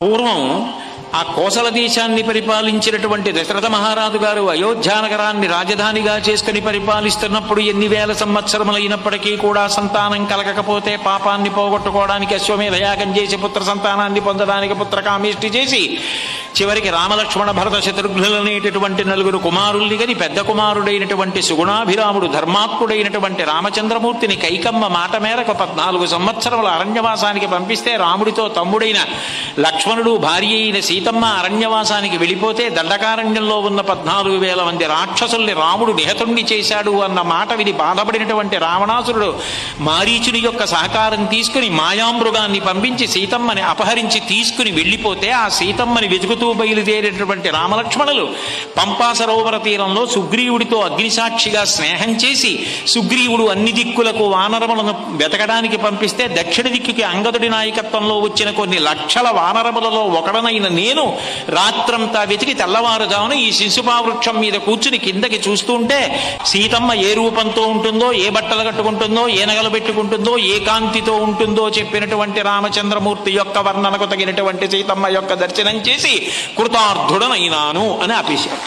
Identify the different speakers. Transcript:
Speaker 1: పూర్వం ఆ కోసల దేశాన్ని పరిపాలించినటువంటి దశరథ మహారాజు గారు అయోధ్యానగరాన్ని రాజధానిగా చేసుకుని పరిపాలిస్తున్నప్పుడు ఎన్ని వేల సంవత్సరములైనప్పటికీ కూడా సంతానం కలగకపోతే పాపాన్ని పోగొట్టుకోవడానికి అశ్వమేధ యాగం చేసి పుత్ర సంతానాన్ని పొందడానికి పుత్రకామేష్టి చేసి చివరికి రామలక్ష్మణ భరత శత్రుఘ్నులనేటటువంటి నలుగురు కుమారుల్ని గని పెద్ద కుమారుడైనటువంటి సుగుణాభిరాముడు ధర్మాత్ముడైనటువంటి రామచంద్రమూర్తిని కైకమ్మ మాట మేరకు 14 సంవత్సరముల అరణ్యవాసానికి పంపిస్తే రాముడితో తమ్ముడైన లక్ష్మణుడు భార్య అయిన సీతమ్మ అరణ్యవాసానికి వెళ్ళిపోతే దండకారణ్యంలో ఉన్న 14,000 మంది రాక్షసుల్ని రాముడు నిహతుణ్ణి చేశాడు అన్న మాట విని బాధపడినటువంటి రావణాసురుడు మారీచుని యొక్క సహకారం తీసుకుని మాయామృగాన్ని పంపించి సీతమ్మని అపహరించి తీసుకుని వెళ్ళిపోతే ఆ సీతమ్మని వెతుకుతూ బయలుదేరేటటువంటి రామలక్ష్మణులు పంపా సరోవర తీరంలో సుగ్రీవుడితో అగ్నిసాక్షిగా స్నేహం చేసి సుగ్రీవుడు అన్ని దిక్కులకు వానరములను వెతకడానికి పంపిస్తే దక్షిణ దిక్కుకి అంగదుడి నాయకత్వంలో వచ్చిన కొన్ని లక్షల వానరములలో ఒకడనైన నేను రాత్రంతా వెతికి తెల్లవారుజామున ఈ శిశుపా వృక్షం మీద కూర్చుని కిందకి చూస్తుంటే సీతమ్మ ఏ రూపంతో ఉంటుందో, ఏ బట్టలు కట్టుకుంటుందో, ఏ నగలు పెట్టుకుంటుందో, ఏ కాంతితో ఉంటుందో చెప్పినటువంటి రామచంద్రమూర్తి యొక్క వర్ణనకు తగినటువంటి సీతమ్మ యొక్క దర్శనం చేసి కృతార్థుడనైనాను అని ఆపేశారు.